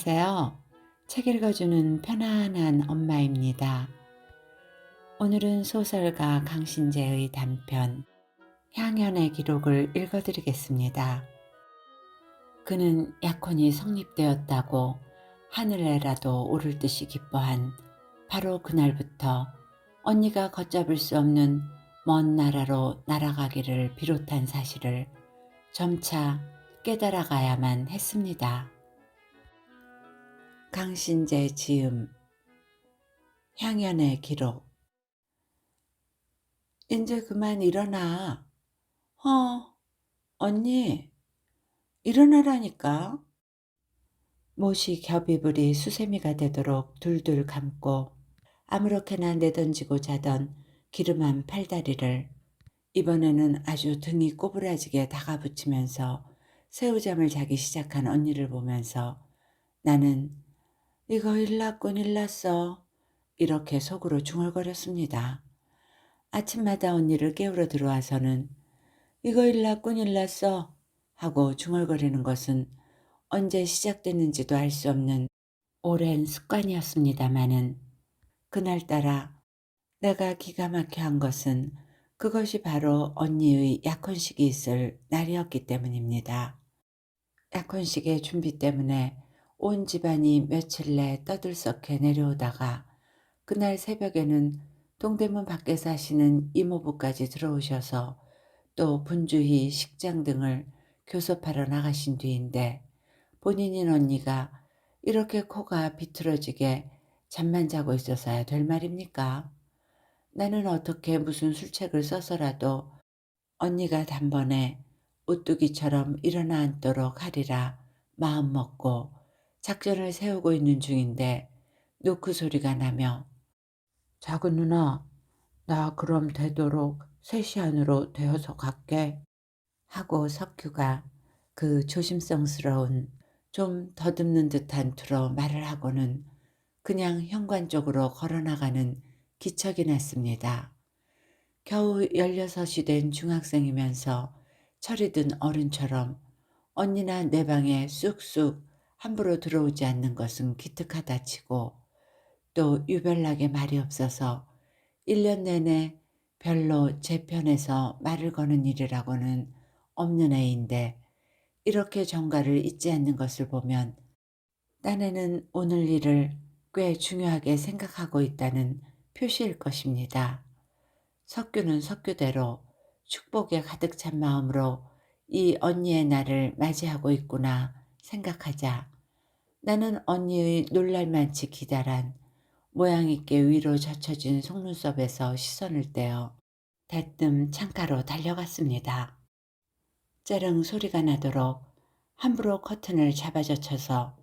안녕하세요. 책 읽어주는 편안한 엄마입니다. 오늘은 소설가 강신재의 단편 향연의 기록을 읽어드리겠습니다. 그는 약혼이 성립되었다고 하늘에라도 오를 듯이 기뻐한 바로 그날부터 언니가 걷잡을 수 없는 먼 나라로 날아가기를 비롯한 사실을 점차 깨달아가야만 했습니다. 강신재 지음 향연의 기록. 이제 그만 일어나. 언니, 일어나라니까. 못이 겹이불이 수세미가 되도록 둘둘 감고 아무렇게나 내던지고 자던 기름한 팔다리를 이번에는 아주 등이 꼬부라지게 다가붙이면서 새우잠을 자기 시작한 언니를 보면서 나는 이거 일났군 일났어 이렇게 속으로 중얼거렸습니다. 아침마다 언니를 깨우러 들어와서는 이거 일났군 일났어 하고 중얼거리는 것은 언제 시작됐는지도 알 수 없는 오랜 습관이었습니다마는 그날따라 내가 기가 막혀 한 것은 그것이 바로 언니의 약혼식이 있을 날이었기 때문입니다. 약혼식의 준비 때문에 온 집안이 며칠 내 떠들썩해 내려오다가 그날 새벽에는 동대문 밖에 사시는 이모부까지 들어오셔서 또 분주히 식장 등을 교섭하러 나가신 뒤인데 본인인 언니가 이렇게 코가 비틀어지게 잠만 자고 있어서야 될 말입니까? 나는 어떻게 무슨 술책을 써서라도 언니가 단번에 오뚜기처럼 일어나 앉도록 하리라 마음먹고 작전을 세우고 있는 중인데 노크 소리가 나며 작은 누나, 나 그럼 되도록 3시 안으로 되어서 갈게 하고 석규가 그 조심성스러운 좀 더듬는 듯한 투로 말을 하고는 그냥 현관 쪽으로 걸어나가는 기척이 났습니다. 겨우 16이 된 중학생이면서 철이 든 어른처럼 언니나 내 방에 쑥쑥 함부로 들어오지 않는 것은 기특하다 치고 또 유별나게 말이 없어서 1년 내내 별로 제 편에서 말을 거는 일이라고는 없는 애인데 이렇게 정가를 잊지 않는 것을 보면 딴에는 오늘 일을 꽤 중요하게 생각하고 있다는 표시일 것입니다. 석규는 석규대로 축복에 가득 찬 마음으로 이 언니의 날을 맞이하고 있구나 생각하자 나는 언니의 놀랄만치 기다란 모양 있게 위로 젖혀진 속눈썹에서 시선을 떼어 대뜸 창가로 달려갔습니다. 째릉 소리가 나도록 함부로 커튼을 잡아젖혀서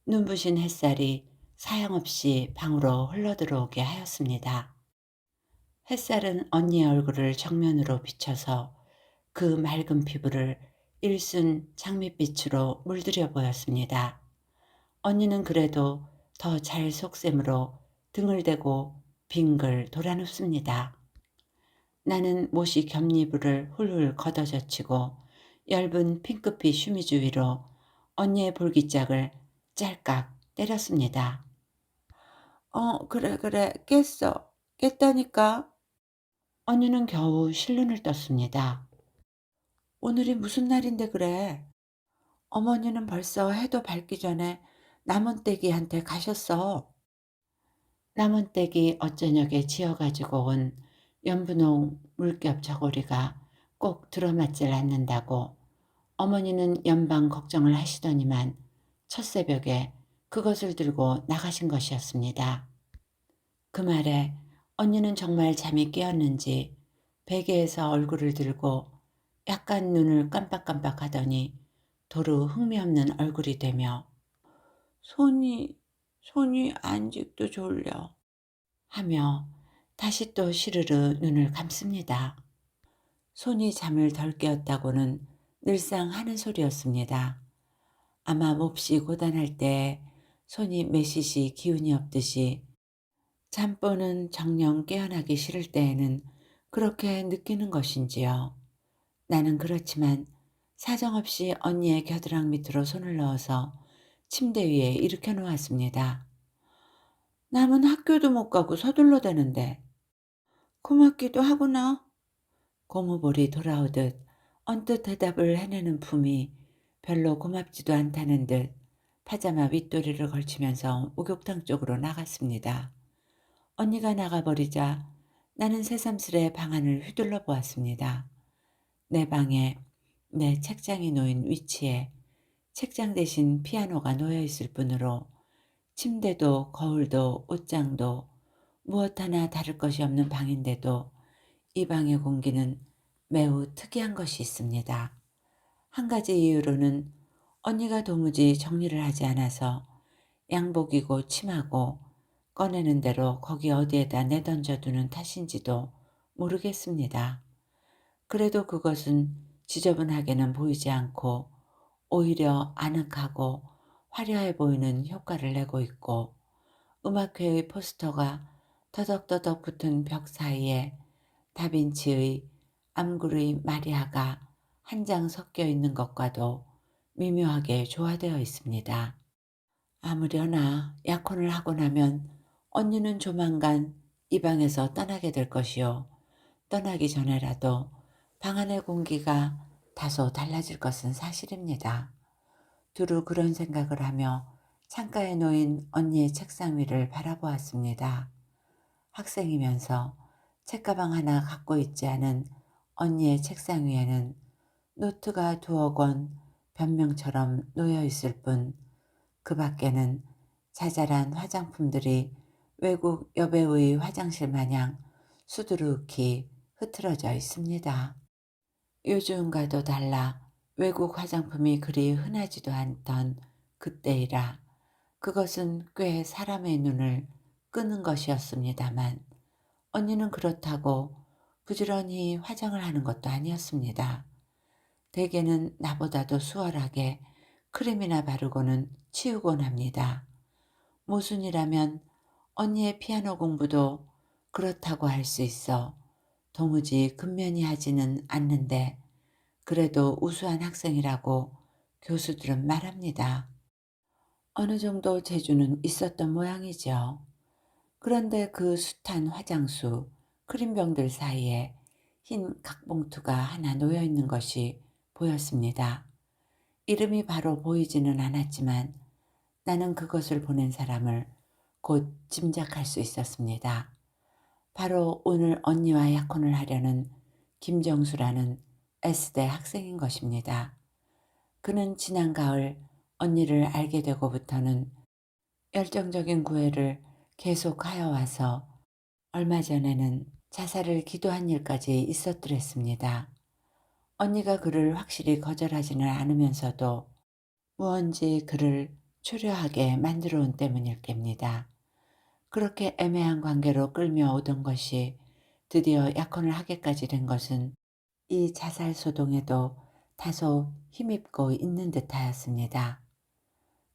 눈부신 햇살이 사양없이 방으로 흘러들어오게 하였습니다. 햇살은 언니의 얼굴을 정면으로 비춰서 그 맑은 피부를 일순 장밋빛으로 물들여 보였습니다. 언니는 그래도 더 잘 속셈으로 등을 대고 빙글 돌아눕습니다. 나는 못이 겹니부를 훌훌 걷어젖히고 엷은 핑크빛 쉬미즈 위로 언니의 볼기짝을 짤깍 때렸습니다. 그래 깼어. 깼다니까. 언니는 겨우 실눈을 떴습니다. 오늘이 무슨 날인데 그래? 어머니는 벌써 해도 밝기 전에 남원떼기한테 가셨어. 남원떼기 어쩌녁에 지어가지고 온 연분홍 물겹 저고리가 꼭 들어맞질 않는다고 어머니는 연방 걱정을 하시더니만 첫새벽에 그것을 들고 나가신 것이었습니다. 그 말에 언니는 정말 잠이 깨었는지 베개에서 얼굴을 들고 약간 눈을 깜빡깜빡 하더니 도로 흥미없는 얼굴이 되며 손이 아직도 졸려 하며 다시 또 시르르 눈을 감습니다. 손이 잠을 덜 깨었다고는 늘상 하는 소리였습니다. 아마 몹시 고단할 때 손이 메시시 기운이 없듯이 잠보는 정녕 깨어나기 싫을 때에는 그렇게 느끼는 것인지요. 나는 그렇지만 사정없이 언니의 겨드랑 밑으로 손을 넣어서 침대 위에 일으켜 놓았습니다. 남은 학교도 못 가고 서둘러 대는데 고맙기도 하구나. 고무볼이 돌아오듯 언뜻 대답을 해내는 품이 별로 고맙지도 않다는 듯 파자마 윗도리를 걸치면서 목욕탕 쪽으로 나갔습니다. 언니가 나가버리자 나는 새삼스레 방 안을 휘둘러 보았습니다. 내 방에 내 책장이 놓인 위치에 책장 대신 피아노가 놓여 있을 뿐으로 침대도 거울도 옷장도 무엇 하나 다를 것이 없는 방인데도 이 방의 공기는 매우 특이한 것이 있습니다. 한 가지 이유로는 언니가 도무지 정리를 하지 않아서 양복이고 치마고 꺼내는 대로 거기 어디에다 내던져두는 탓인지도 모르겠습니다. 그래도 그것은 지저분하게는 보이지 않고 오히려 아늑하고 화려해 보이는 효과를 내고 있고 음악회의 포스터가 더덕더덕 붙은 벽 사이에 다빈치의 암굴의 마리아가 한 장 섞여 있는 것과도 미묘하게 조화되어 있습니다. 아무려나 약혼을 하고 나면 언니는 조만간 이 방에서 떠나게 될 것이요. 떠나기 전에라도 방 안의 공기가 다소 달라질 것은 사실입니다. 두루 그런 생각을 하며 창가에 놓인 언니의 책상 위를 바라보았습니다. 학생이면서 책가방 하나 갖고 있지 않은 언니의 책상 위에는 노트가 두어 권 변명처럼 놓여 있을 뿐 그 밖에는 자잘한 화장품들이 외국 여배우의 화장실 마냥 수두룩히 흐트러져 있습니다. 요즘과도 달라 외국 화장품이 그리 흔하지도 않던 그때이라 그것은 꽤 사람의 눈을 끄는 것이었습니다만 언니는 그렇다고 부지런히 화장을 하는 것도 아니었습니다. 대개는 나보다도 수월하게 크림이나 바르고는 치우곤 합니다. 모순이라면 언니의 피아노 공부도 그렇다고 할 수 있어 도무지 근면히 하지는 않는데 그래도 우수한 학생이라고 교수들은 말합니다. 어느 정도 재주는 있었던 모양이죠. 그런데 그 숱한 화장수, 크림병들 사이에 흰 각봉투가 하나 놓여 있는 것이 보였습니다. 이름이 바로 보이지는 않았지만 나는 그것을 보낸 사람을 곧 짐작할 수 있었습니다. 바로 오늘 언니와 약혼을 하려는 김정수라는 S대 학생인 것입니다. 그는 지난 가을 언니를 알게 되고부터는 열정적인 구애를 계속하여 와서 얼마 전에는 자살을 기도한 일까지 있었더랬습니다. 언니가 그를 확실히 거절하지는 않으면서도 무언지 그를 초려하게 만들어 온 때문일 겁니다. 그렇게 애매한 관계로 끌며 오던 것이 드디어 약혼을 하게까지 된 것은 이 자살 소동에도 다소 힘입고 있는 듯하였습니다.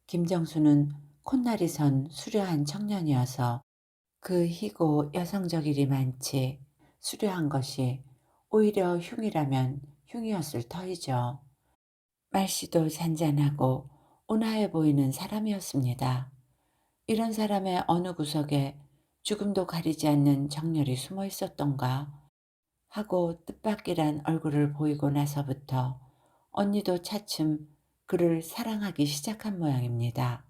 김정수는 콧날이 선 수려한 청년이어서 그 희고 여성적 일이 많지 수려한 것이 오히려 흉이라면 흉이었을 터이죠. 말씨도 잔잔하고 온화해 보이는 사람이었습니다. 이런 사람의 어느 구석에 죽음도 가리지 않는 정열이 숨어 있었던가 하고 뜻밖이란 얼굴을 보이고 나서부터 언니도 차츰 그를 사랑하기 시작한 모양입니다.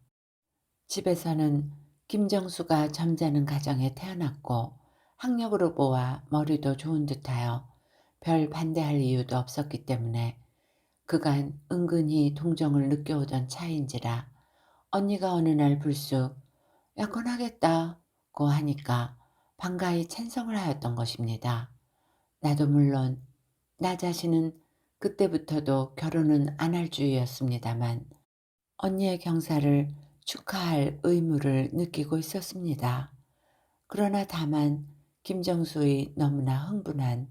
집에서는 김정수가 점잖은 가정에 태어났고 학력으로 보아 머리도 좋은 듯하여 별 반대할 이유도 없었기 때문에 그간 은근히 동정을 느껴오던 차인지라 언니가 어느 날 불쑥 약혼하겠다고 하니까 반가이 찬성을 하였던 것입니다. 나도 물론 나 자신은 그때부터도 결혼은 안 할 주의였습니다만 언니의 경사를 축하할 의무를 느끼고 있었습니다. 그러나 다만 김정수의 너무나 흥분한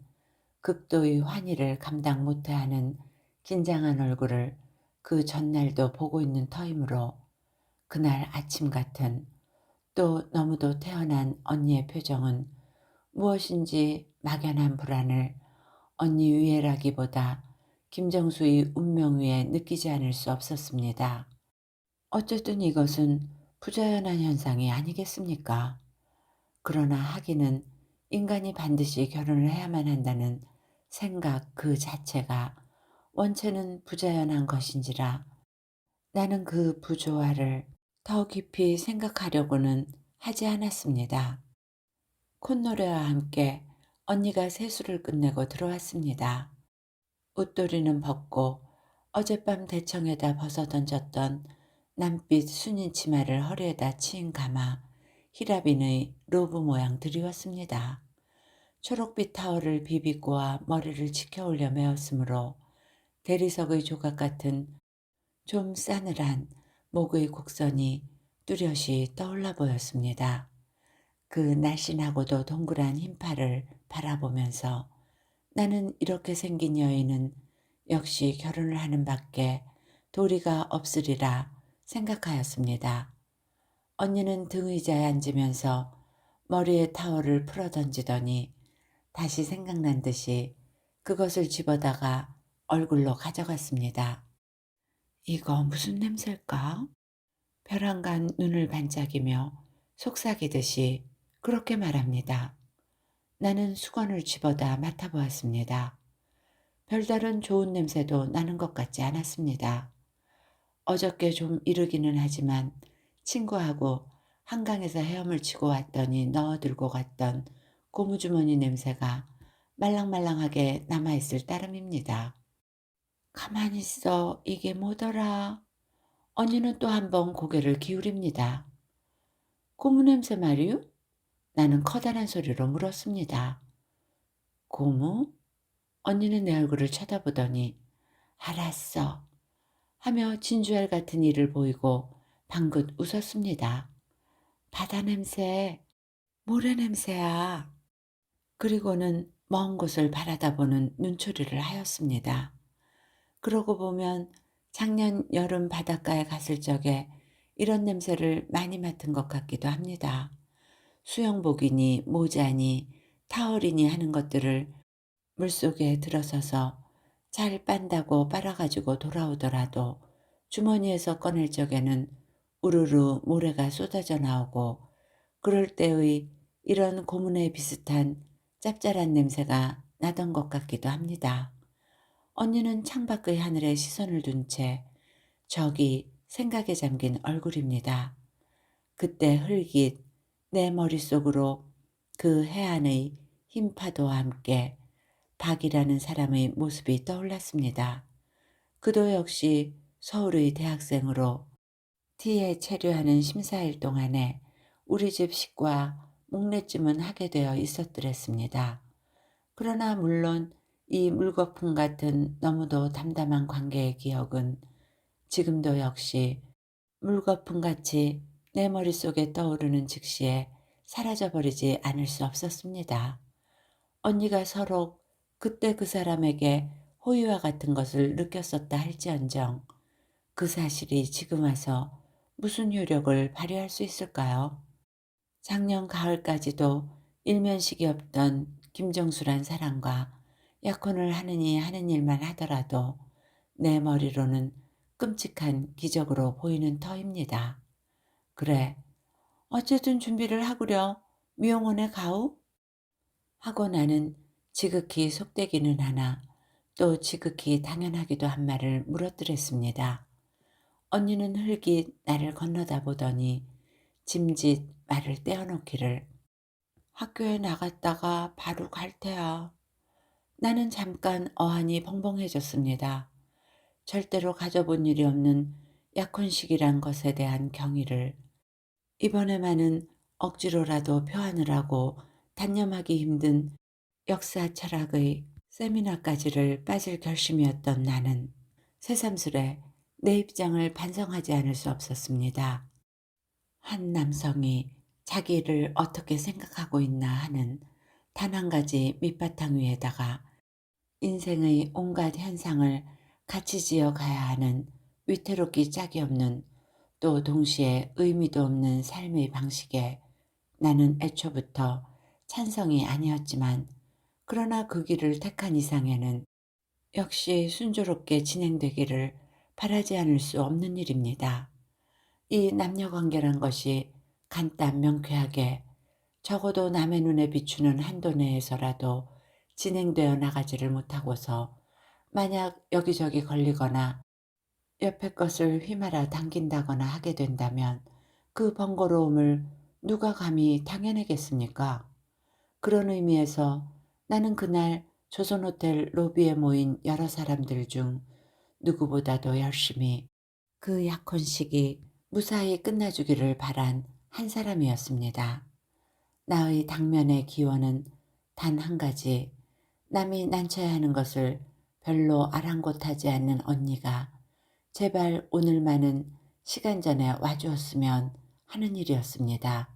극도의 환희를 감당 못해하는 긴장한 얼굴을 그 전날도 보고 있는 터이므로 그날 아침 같은 또 너무도 태어난 언니의 표정은 무엇인지 막연한 불안을 언니 위에라기보다 김정수의 운명 위에 느끼지 않을 수 없었습니다. 어쨌든 이것은 부자연한 현상이 아니겠습니까? 그러나 하기는 인간이 반드시 결혼을 해야만 한다는 생각 그 자체가 원체는 부자연한 것인지라 나는 그 부조화를 더 깊이 생각하려고는 하지 않았습니다. 콧노래와 함께 언니가 세수를 끝내고 들어왔습니다. 웃도리는 벗고 어젯밤 대청에다 벗어던졌던 남빛 순인 치마를 허리에다 칭 감아 히라빈의 로브 모양 드리웠습니다. 초록빛 타월을 비비고와 머리를 지켜올려 메었으므로 대리석의 조각 같은 좀 싸늘한 목의 곡선이 뚜렷이 떠올라 보였습니다. 그 날씬하고도 동그란 흰팔을 바라보면서 나는 이렇게 생긴 여인은 역시 결혼을 하는 밖에 도리가 없으리라 생각하였습니다. 언니는 등 의자에 앉으면서 머리에 타월을 풀어 던지더니 다시 생각난 듯이 그것을 집어다가 얼굴로 가져갔습니다. 이거 무슨 냄새일까? 벼랑간 눈을 반짝이며 속삭이듯이 그렇게 말합니다. 나는 수건을 집어다 맡아보았습니다. 별다른 좋은 냄새도 나는 것 같지 않았습니다. 어저께 좀 이르기는 하지만 친구하고 한강에서 헤엄을 치고 왔더니 넣어들고 갔던 고무주머니 냄새가 말랑말랑하게 남아있을 따름입니다. 가만히 있어. 이게 뭐더라? 언니는 또 한 번 고개를 기울입니다. 고무 냄새 말이요? 나는 커다란 소리로 물었습니다. 고무? 언니는 내 얼굴을 쳐다보더니 알았어 하며 진주알 같은 이를 보이고 방긋 웃었습니다. 바다 냄새, 모래 냄새야. 그리고는 먼 곳을 바라다보는 눈초리를 하였습니다. 그러고 보면 작년 여름 바닷가에 갔을 적에 이런 냄새를 많이 맡은 것 같기도 합니다. 수영복이니 모자니 타월이니 하는 것들을 물속에 들어서서 잘 빤다고 빨아가지고 돌아오더라도 주머니에서 꺼낼 적에는 우르르 모래가 쏟아져 나오고 그럴 때의 이런 고문에 비슷한 짭짤한 냄새가 나던 것 같기도 합니다. 언니는 창밖의 하늘에 시선을 둔 채 저기 생각에 잠긴 얼굴입니다. 그때 흘깃 내 머릿속으로 그 해안의 흰 파도와 함께 박이라는 사람의 모습이 떠올랐습니다. 그도 역시 서울의 대학생으로 T에 체류하는 심사일 동안에 우리 집 식과 목례쯤은 하게 되어 있었더랬습니다. 그러나 물론 이 물거품 같은 너무도 담담한 관계의 기억은 지금도 역시 물거품같이 내 머릿속에 떠오르는 즉시에 사라져버리지 않을 수 없었습니다. 언니가 서로 그때 그 사람에게 호의와 같은 것을 느꼈었다 할지언정 그 사실이 지금 와서 무슨 효력을 발휘할 수 있을까요? 작년 가을까지도 일면식이 없던 김정수란 사람과 약혼을 하느니 하는 일만 하더라도 내 머리로는 끔찍한 기적으로 보이는 터입니다. 그래, 어쨌든 준비를 하구려 미용원에 가오? 하고 나는 지극히 속되기는 하나 또 지극히 당연하기도 한 말을 물어뜨렸습니다. 언니는 흘깃 나를 건너다 보더니 짐짓 말을 떼어놓기를 학교에 나갔다가 바로 갈 테야. 나는 잠깐 어안이 벙벙해졌습니다. 절대로 가져본 일이 없는 약혼식이란 것에 대한 경의를 이번에만은 억지로라도 표하느라고 단념하기 힘든 역사 철학의 세미나까지를 빠질 결심이었던 나는 새삼스레 내 입장을 반성하지 않을 수 없었습니다. 한 남성이 자기를 어떻게 생각하고 있나 하는 단 한 가지 밑바탕 위에다가 인생의 온갖 현상을 같이 지어 가야 하는 위태롭기 짝이 없는 또 동시에 의미도 없는 삶의 방식에 나는 애초부터 찬성이 아니었지만 그러나 그 길을 택한 이상에는 역시 순조롭게 진행되기를 바라지 않을 수 없는 일입니다. 이 남녀 관계란 것이 간단 명쾌하게 적어도 남의 눈에 비추는 한도 내에서라도 진행되어 나가지를 못하고서 만약 여기저기 걸리거나 옆에 것을 휘말아 당긴다거나 하게 된다면 그 번거로움을 누가 감히 당해내겠습니까? 그런 의미에서 나는 그날 조선호텔 로비에 모인 여러 사람들 중 누구보다도 열심히 그 약혼식이 무사히 끝나주기를 바란 한 사람이었습니다. 나의 당면의 기원은 단 한 가지, 남이 난처해 하는 것을 별로 아랑곳하지 않는 언니가 제발 오늘만은 시간 전에 와주었으면 하는 일이었습니다.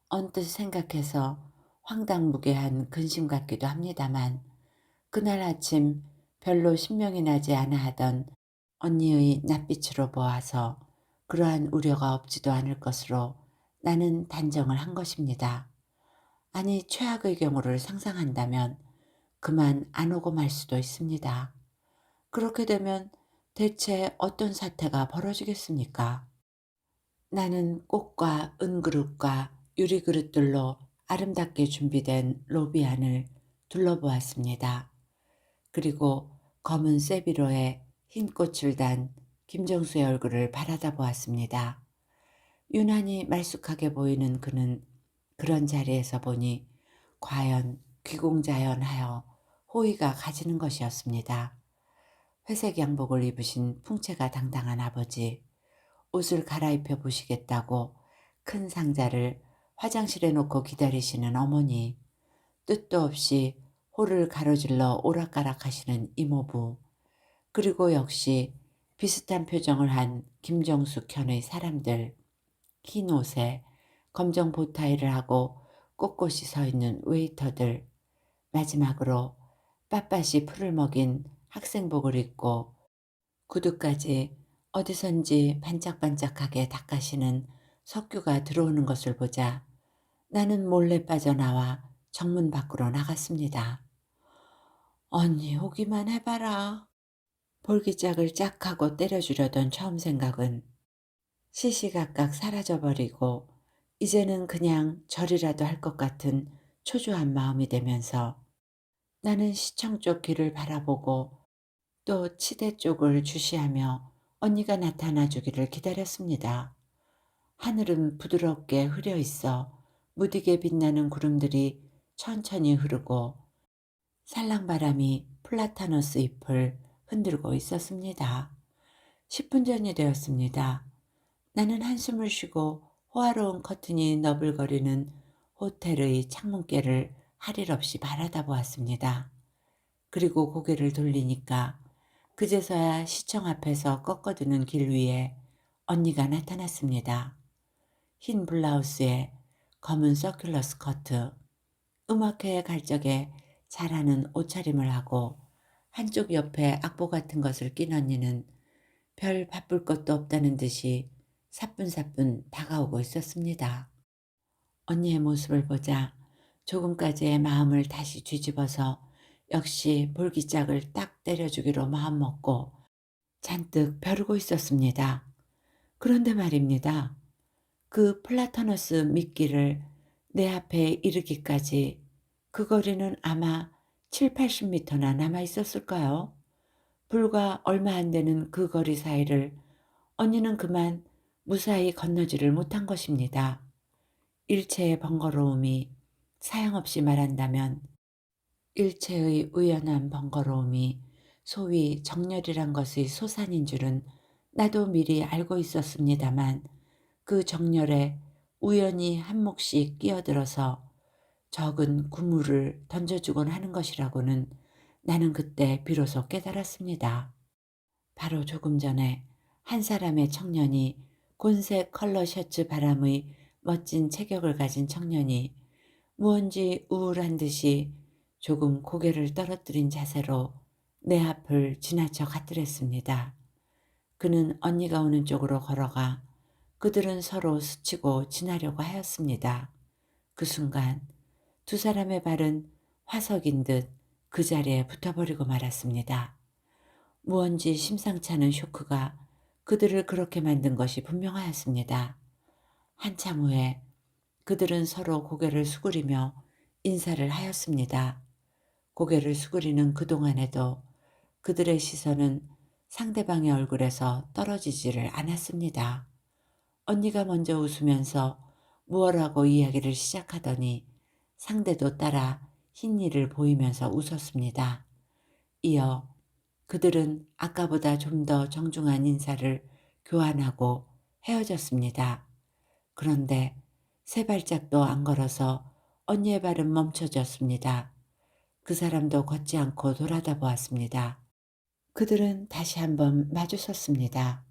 언뜻 생각해서 황당무계한 근심 같기도 합니다만 그날 아침 별로 신명이 나지 않아 하던 언니의 낯빛으로 보아서 그러한 우려가 없지도 않을 것으로 나는 단정을 한 것입니다. 아니 최악의 경우를 상상한다면 그만 안 오고 말 수도 있습니다. 그렇게 되면 대체 어떤 사태가 벌어지겠습니까? 나는 꽃과 은그릇과 유리그릇들로 아름답게 준비된 로비 안을 둘러보았습니다. 그리고 검은 세비로에 흰 꽃을 단 김정수의 얼굴을 바라다 보았습니다. 유난히 말쑥하게 보이는 그는 그런 자리에서 보니 과연 귀공자연하여 호의가 가지는 것이었습니다. 회색 양복을 입으신 풍채가 당당한 아버지, 옷을 갈아입혀 보시겠다고 큰 상자를 화장실에 놓고 기다리시는 어머니, 뜻도 없이 홀을 가로질러 오락가락 하시는 이모부, 그리고 역시 비슷한 표정을 한 김정숙 견의 사람들, 흰 옷에 검정 보타이를 하고 꼿꼿이 서 있는 웨이터들, 마지막으로 빳빳이 풀을 먹인 학생복을 입고 구두까지 어디선지 반짝반짝하게 닦아시는 석규가 들어오는 것을 보자 나는 몰래 빠져나와 정문 밖으로 나갔습니다. 언니 오기만 해봐라. 볼기짝을 짝 하고 때려주려던 처음 생각은 시시각각 사라져버리고 이제는 그냥 절이라도 할 것 같은 초조한 마음이 되면서 나는 시청 쪽 길을 바라보고 또 치대 쪽을 주시하며 언니가 나타나 주기를 기다렸습니다. 하늘은 부드럽게 흐려 있어 무디게 빛나는 구름들이 천천히 흐르고 살랑바람이 플라타너스 잎을 흔들고 있었습니다. 10분 전이 되었습니다. 나는 한숨을 쉬고 호화로운 커튼이 너블거리는 호텔의 창문께를 할 일 없이 바라다 보았습니다. 그리고 고개를 돌리니까 그제서야 시청 앞에서 꺾어드는 길 위에 언니가 나타났습니다. 흰 블라우스에 검은 서큘러 스커트, 음악회에 갈 적에 잘하는 옷차림을 하고 한쪽 옆에 악보 같은 것을 낀 언니는 별 바쁠 것도 없다는 듯이 사뿐사뿐 다가오고 있었습니다. 언니의 모습을 보자 조금까지의 마음을 다시 뒤집어서 역시 볼기짝을 딱 때려주기로 마음먹고 잔뜩 벼르고 있었습니다. 그런데 말입니다. 그 플라타너스 미끼를 내 앞에 이르기까지 그 거리는 아마 7, 80m나 남아 있었을까요? 불과 얼마 안 되는 그 거리 사이를 언니는 그만 무사히 건너지를 못한 것입니다. 일체의 번거로움이 사양없이 말한다면 일체의 우연한 번거로움이 소위 정열이란 것의 소산인 줄은 나도 미리 알고 있었습니다만 그 정열에 우연히 한 몫이 끼어들어서 적은 구물을 던져주곤 하는 것이라고는 나는 그때 비로소 깨달았습니다. 바로 조금 전에 한 사람의 청년이 곤색 컬러 셔츠 바람의 멋진 체격을 가진 청년이 무언지 우울한 듯이 조금 고개를 떨어뜨린 자세로 내 앞을 지나쳐 갔더랬습니다. 그는 언니가 오는 쪽으로 걸어가 그들은 서로 스치고 지나려고 하였습니다. 그 순간 두 사람의 발은 화석인 듯 그 자리에 붙어버리고 말았습니다. 무언지 심상찮은 쇼크가 그들을 그렇게 만든 것이 분명하였습니다. 한참 후에 그들은 서로 고개를 수그리며 인사를 하였습니다. 고개를 수그리는 그동안에도 그들의 시선은 상대방의 얼굴에서 떨어지지를 않았습니다. 언니가 먼저 웃으면서 무엇라고 이야기를 시작하더니 상대도 따라 흰니를 보이면서 웃었습니다. 이어 그들은 아까보다 좀 더 정중한 인사를 교환하고 헤어졌습니다. 그런데 세 발짝도 안 걸어서 언니의 발은 멈춰졌습니다. 그 사람도 걷지 않고 돌아다 보았습니다. 그들은 다시 한번 마주섰습니다.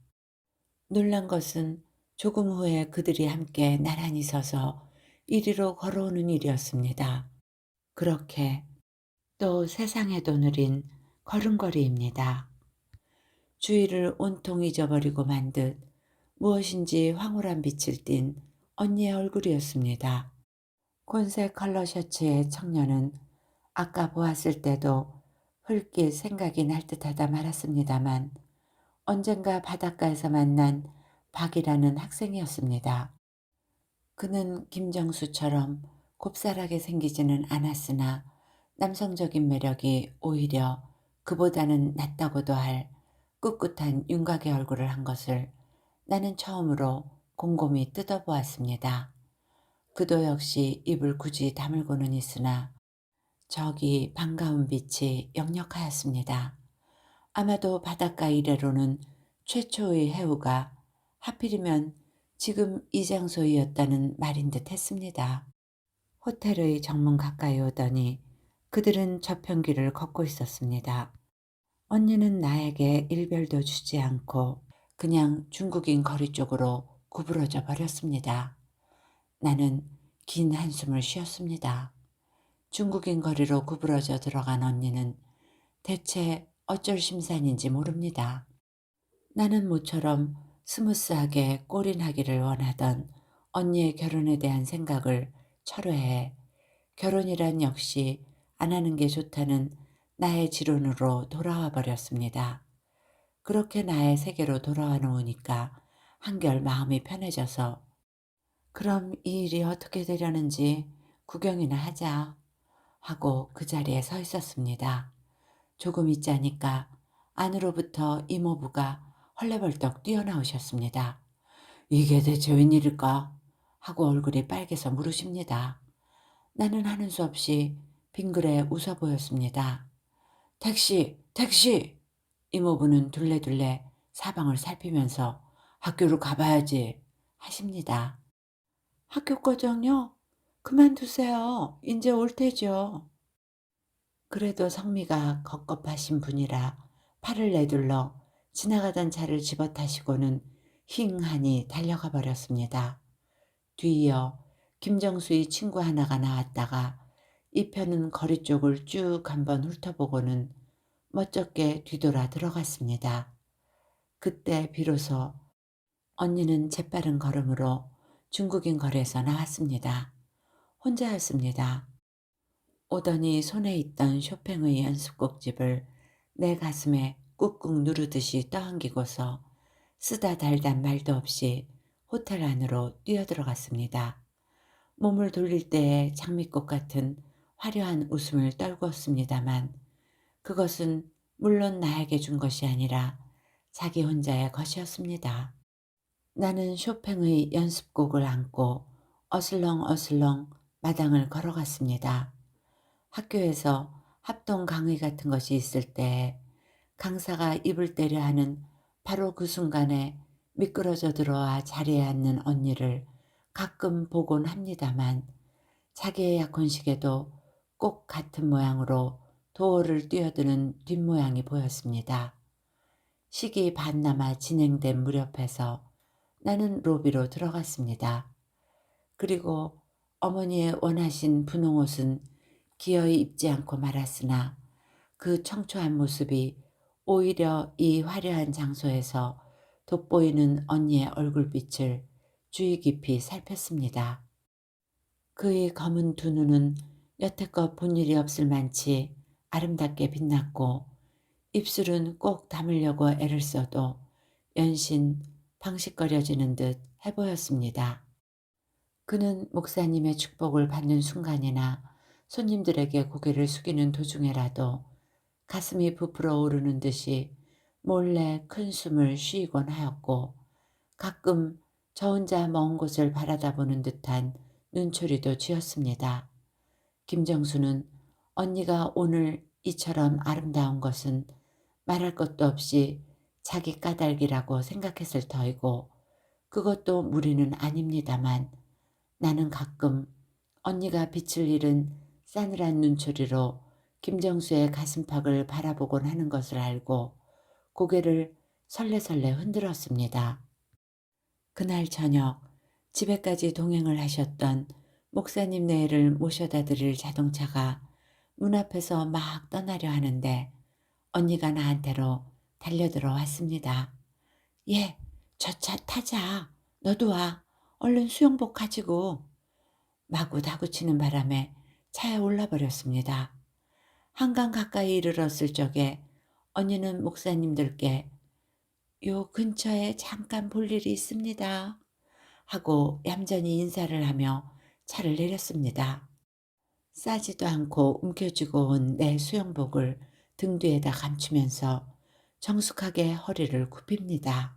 놀란 것은 조금 후에 그들이 함께 나란히 서서 이리로 걸어오는 일이었습니다. 그렇게 또 세상에도 느린 걸음걸이입니다. 주위를 온통 잊어버리고 만 듯 무엇인지 황홀한 빛을 띤 언니의 얼굴이었습니다. 곤색 컬러 셔츠의 청년은 아까 보았을 때도 흘낏 생각이 날 듯하다 말았습니다만 언젠가 바닷가에서 만난 박이라는 학생이었습니다. 그는 김정수처럼 곱살하게 생기지는 않았으나 남성적인 매력이 오히려 그보다는 낫다고도 할 꿋꿋한 윤곽의 얼굴을 한 것을 나는 처음으로 곰곰이 뜯어보았습니다. 그도 역시 입을 굳이 다물고는 있으나 저기 반가운 빛이 역력하였습니다. 아마도 바닷가 이래로는 최초의 해우가 하필이면 지금 이 장소이었다는 말인 듯 했습니다. 호텔의 정문 가까이 오더니 그들은 저편길을 걷고 있었습니다. 언니는 나에게 일별도 주지 않고 그냥 중국인 거리 쪽으로 구부러져 버렸습니다. 나는 긴 한숨을 쉬었습니다. 중국인 거리로 구부러져 들어간 언니는 대체 어쩔 심산인지 모릅니다. 나는 모처럼 스무스하게 골인하기를 원하던 언니의 결혼에 대한 생각을 철회해 결혼이란 역시 안 하는 게 좋다는 나의 지론으로 돌아와 버렸습니다. 그렇게 나의 세계로 돌아와 놓으니까 한결 마음이 편해져서 그럼 이 일이 어떻게 되려는지 구경이나 하자 하고 그 자리에 서 있었습니다. 조금 있자니까 안으로부터 이모부가 헐레벌떡 뛰어나오셨습니다. 이게 대체 웬일일까? 하고 얼굴이 빨개서 물으십니다. 나는 하는 수 없이 빙그레 웃어 보였습니다. 택시! 택시! 이모부는 둘레둘레 사방을 살피면서 학교로 가봐야지 하십니다. 학교 거정요? 그만두세요. 이제 올 테죠. 그래도 성미가 겁겁하신 분이라 팔을 내둘러 지나가던 차를 집어타시고는 힝하니 달려가 버렸습니다. 뒤이어 김정수의 친구 하나가 나왔다가 이 편은 거리 쪽을 쭉 한번 훑어보고는 멋쩍게 뒤돌아 들어갔습니다. 그때 비로소 언니는 재빠른 걸음으로 중국인 거리에서 나왔습니다. 혼자였습니다. 오더니 손에 있던 쇼팽의 연습곡집을 내 가슴에 꾹꾹 누르듯이 떠안기고서 쓰다 달단 말도 없이 호텔 안으로 뛰어들어갔습니다. 몸을 돌릴 때에 장미꽃 같은 화려한 웃음을 떨구었습니다만 그것은 물론 나에게 준 것이 아니라 자기 혼자의 것이었습니다. 나는 쇼팽의 연습곡을 안고 어슬렁어슬렁 마당을 걸어갔습니다. 학교에서 합동 강의 같은 것이 있을 때 강사가 입을 때려 하는 바로 그 순간에 미끄러져 들어와 자리에 앉는 언니를 가끔 보곤 합니다만 자기의 약혼식에도 꼭 같은 모양으로 도어를 뛰어드는 뒷모양이 보였습니다. 식이 반나마 진행된 무렵에서 나는 로비로 들어갔습니다. 그리고 어머니의 원하신 분홍옷은 기어이 입지 않고 말았으나 그 청초한 모습이 오히려 이 화려한 장소에서 돋보이는 언니의 얼굴빛을 주의 깊이 살폈습니다. 그의 검은 두 눈은 여태껏 본 일이 없을 만치 아름답게 빛났고 입술은 꼭 담으려고 애를 써도 연신 방식거려지는 듯 해 보였습니다. 그는 목사님의 축복을 받는 순간이나 손님들에게 고개를 숙이는 도중에라도 가슴이 부풀어 오르는 듯이 몰래 큰 숨을 쉬곤 하였고, 가끔 저 혼자 먼 곳을 바라다보는 듯한 눈초리도 지었습니다. 김정수는 언니가 오늘 이처럼 아름다운 것은 말할 것도 없이 자기 까닭이라고 생각했을 터이고, 그것도 무리는 아닙니다만, 나는 가끔 언니가 빛을 잃은 싸늘한 눈초리로 김정수의 가슴팍을 바라보곤 하는 것을 알고 고개를 설레설레 흔들었습니다. 그날 저녁 집에까지 동행을 하셨던 목사님 내외를 모셔다 드릴 자동차가 문 앞에서 막 떠나려 하는데 언니가 나한테로 달려들어 왔습니다. "얘, 저 차 타자. 너도 와. 얼른 수영복 가지고." 마구 다구치는 바람에 차에 올라버렸습니다. 한강 가까이 이르렀을 적에 언니는 목사님들께 "요 근처에 잠깐 볼 일이 있습니다." 하고 얌전히 인사를 하며 차를 내렸습니다. 싸지도 않고 움켜쥐고 온 내 수영복을 등 뒤에다 감추면서 정숙하게 허리를 굽힙니다.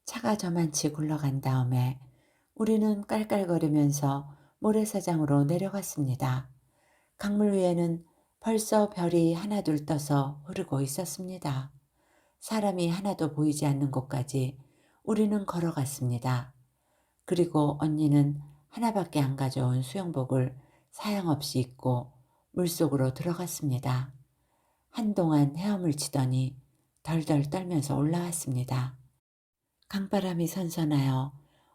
차가 저만치 굴러간 다음에 우리는 깔깔거리면서 모래사장으로 내려갔습니다. 강물 위에는 벌써 별이 하나둘 떠서 흐르고 있었습니다. 사람이 하나도 보이지 않는 곳까지 우리는 걸어갔습니다. 그리고 언니는 하나밖에 안 가져온 수영복을 사양없이 입고 물속으로 들어갔습니다. 한동안 헤엄을 치더니 덜덜 떨면서 올라왔습니다. 강바람이 선선하여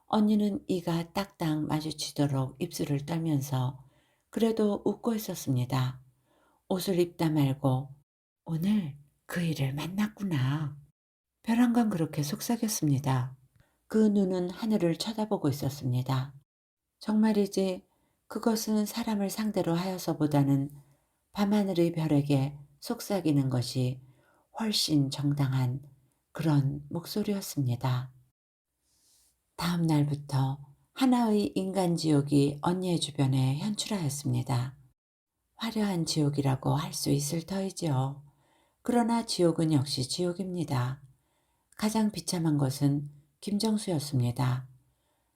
언니는 이가 딱딱 마주치도록 입술을 떨면서 그래도 웃고 있었습니다. 옷을 입다 말고 "오늘 그 일을 만났구나." 벼랑간 그렇게 속삭였습니다. 그 눈은 하늘을 쳐다보고 있었습니다. 정말이지 그것은 사람을 상대로 하여서보다는 밤하늘의 별에게 속삭이는 것이 훨씬 정당한 그런 목소리였습니다. 다음 날부터 하나의 인간 지옥이 언니의 주변에 현출하였습니다. 화려한 지옥이라고 할 수 있을 터이지요. 그러나 지옥은 역시 지옥입니다. 가장 비참한 것은 김정수였습니다.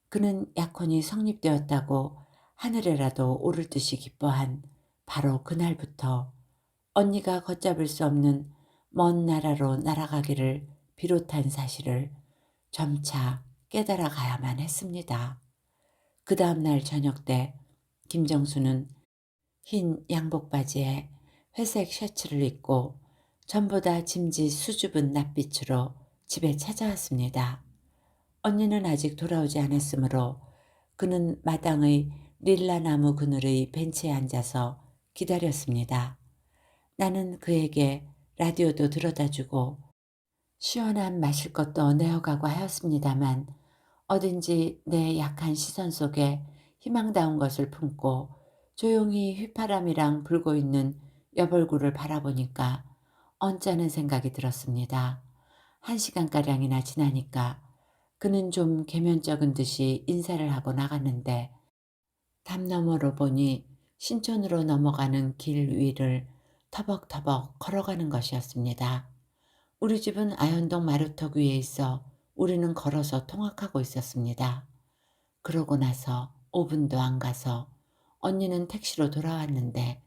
그는 약혼이 성립되었다고 하늘에라도 오를 듯이 기뻐한 바로 그날부터 언니가 걷잡을 수 없는 먼 나라로 날아가기를 비롯한 사실을 점차 깨달아 가야만 했습니다. 그 다음 날 저녁 때 김정수는 흰 양복 바지에 회색 셔츠를 입고 전보다 짐짓 수줍은 낯빛으로 집에 찾아왔습니다. 언니는 아직 돌아오지 않았으므로 그는 마당의 릴라나무 그늘의 벤치에 앉아서 기다렸습니다. 나는 그에게 라디오도 들어다주고 시원한 마실 것도 내어가고 하였습니다만 어딘지 내 약한 시선 속에 희망다운 것을 품고 조용히 휘파람이랑 불고 있는 여벌구를 바라보니까 언짢은 생각이 들었습니다. 1시간가량이나 지나니까 그는 좀 계면적은 듯이 인사를 하고 나갔는데 담 너머로 보니 신촌으로 넘어가는 길 위를 터벅터벅 걸어가는 것이었습니다. 우리 집은 아현동 마루턱 위에 있어 우리는 걸어서 통학하고 있었습니다. 그러고 나서 5분도 안 가서 언니는 택시로 돌아왔는데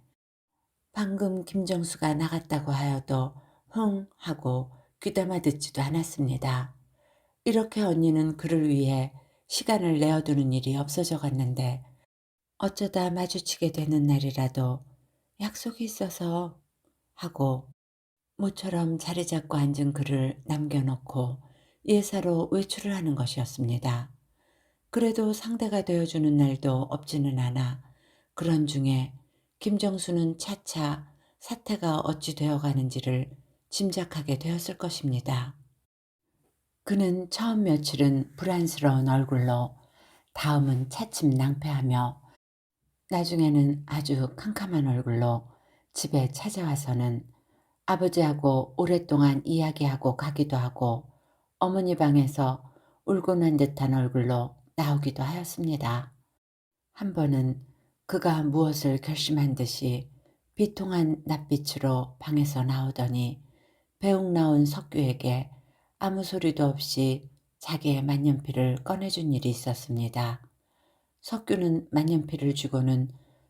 방금 김정수가 나갔다고 하여도 흥 하고 귀담아 듣지도 않았습니다. 이렇게 언니는 그를 위해 시간을 내어두는 일이 없어져 갔는데 어쩌다 마주치게 되는 날이라도 약속이 있어서 하고 모처럼 자리 잡고 앉은 그를 남겨놓고 예사로 외출을 하는 것이었습니다. 그래도 상대가 되어주는 날도 없지는 않아 그런 중에 김정수는 차차 사태가 어찌 되어가는지를 짐작하게 되었을 것입니다. 그는 처음 며칠은 불안스러운 얼굴로 다음은 차츰 낭패하며 나중에는 아주 캄캄한 얼굴로 집에 찾아와서는 아버지하고 오랫동안 이야기하고 가기도 하고 어머니 방에서 울고 난 듯한 얼굴로 나오기도 하였습니다. 한 번은 그가 무엇을 결심한 듯이 비통한 낯빛으로 방에서 나오더니 배웅 나온 석규에게 아무 소리도 없이 자기의 만년필을 꺼내준 일이 있었습니다. 석규는 만년필을 주고는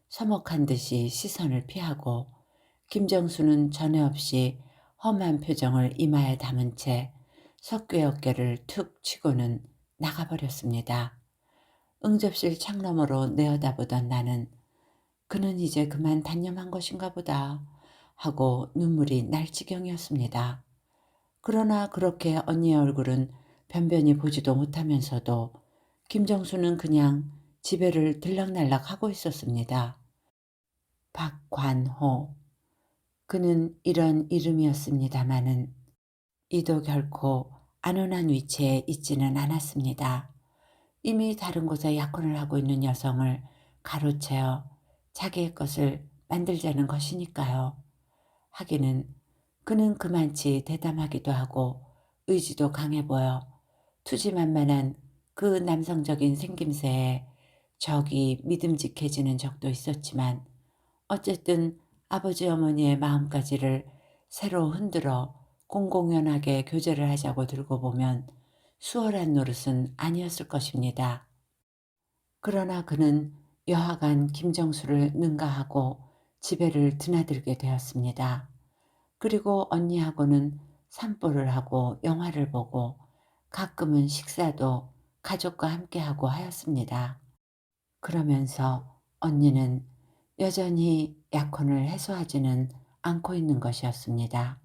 서먹한 듯이 시선을 피하고 김정수는 전에 없이 험한 표정을 이마에 담은 채 석규의 어깨를 툭 치고는 나가버렸습니다. 응접실 창너머로 내어다보던 나는 그는 이제 그만 단념한 것인가 보다 하고 눈물이 날 지경이었습니다. 그러나 그렇게 언니의 얼굴은 변변히 보지도 못하면서도 김정수는 그냥 집에를 들락날락 하고 있었습니다. 박관호. 그는 이런 이름이었습니다마는 이도 결코 안온한 위치에 있지는 않았습니다. 이미 다른 곳에 약혼을 하고 있는 여성을 가로채어 자기의 것을 만들자는 것이니까요. 하기는 그는 그만치 대담하기도 하고 의지도 강해 보여 투지만만한 그 남성적인 생김새에 적이 믿음직해지는 적도 있었지만 어쨌든 아버지 어머니의 마음가지를 새로 흔들어 공공연하게 교제를 하자고 들고 보면 수월한 노릇은 아니었을 것입니다. 그러나 그는 여하간 김정수를 능가하고 집에를 드나들게 되었습니다. 그리고 언니하고는 산보를 하고 영화를 보고 가끔은 식사도 가족과 함께하고 하였습니다. 그러면서 언니는 여전히 약혼을 해소하지는 않고 있는 것이었습니다.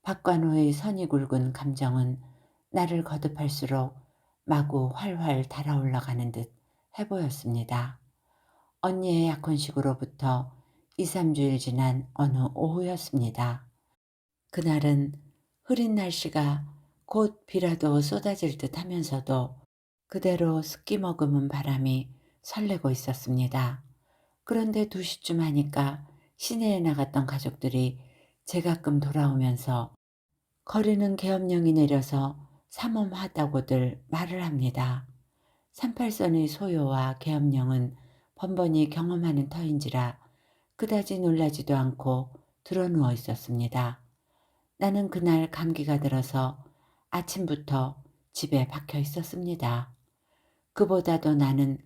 박관호의 선이 굵은 감정은 나를 거듭할수록 마구 활활 달아올라가는 듯 해보였습니다. 언니의 약혼식으로부터 2, 3주일 지난 어느 오후였습니다. 그날은 흐린 날씨가 곧 비라도 쏟아질 듯 하면서도 그대로 습기 머금은 바람이 설레고 있었습니다. 그런데 2시쯤 하니까 시내에 나갔던 가족들이 제가끔 돌아오면서 거리는 계엄령이 내려서 삼엄하다고들 말을 합니다. 38선의 소요와 계엄령은 번번이 경험하는 터인지라 그다지 놀라지도 않고 드러누워 있었습니다. 나는 그날 감기가 들어서 아침부터 집에 박혀 있었습니다. 그보다도 나는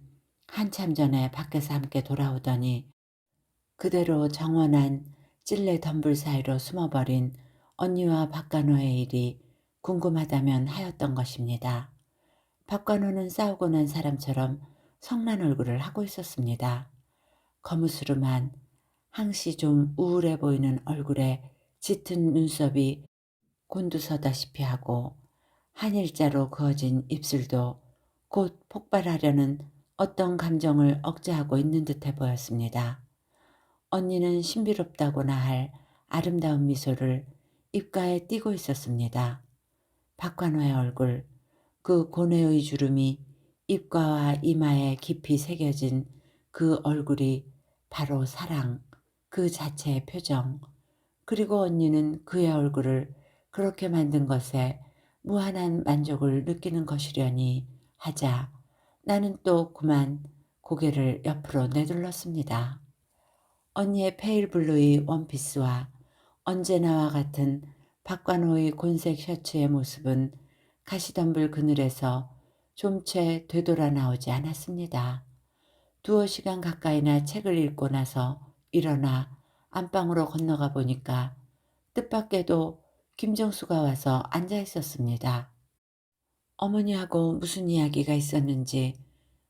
한참 전에 밖에서 함께 돌아오더니 그대로 정원한 찔레 덤불 사이로 숨어버린 언니와 박간호의 일이 궁금하다면 하였던 것입니다. 박간호는 싸우고 난 사람처럼 성난 얼굴을 하고 있었습니다. 거무스름한 항시 좀 우울해 보이는 얼굴에 짙은 눈썹이 곤두서다시피 하고 한 일자로 그어진 입술도 곧 폭발하려는 어떤 감정을 억제하고 있는 듯해 보였습니다. 언니는 신비롭다고나 할 아름다운 미소를 입가에 띠고 있었습니다. 박관호의 얼굴, 그 고뇌의 주름이 입가와 이마에 깊이 새겨진 그 얼굴이 바로 사랑, 그 자체의 표정. 그리고 언니는 그의 얼굴을 그렇게 만든 것에 무한한 만족을 느끼는 것이려니 하자 나는 또 그만 고개를 옆으로 내둘렀습니다. 언니의 페일 블루의 원피스와 언제나와 같은 박관호의 곤색 셔츠의 모습은 가시덤불 그늘에서 좀 채 되돌아 나오지 않았습니다. 2시간 가까이나 책을 읽고 나서 일어나 안방으로 건너가 보니까 뜻밖에도 김정수가 와서 앉아 있었습니다. 어머니하고 무슨 이야기가 있었는지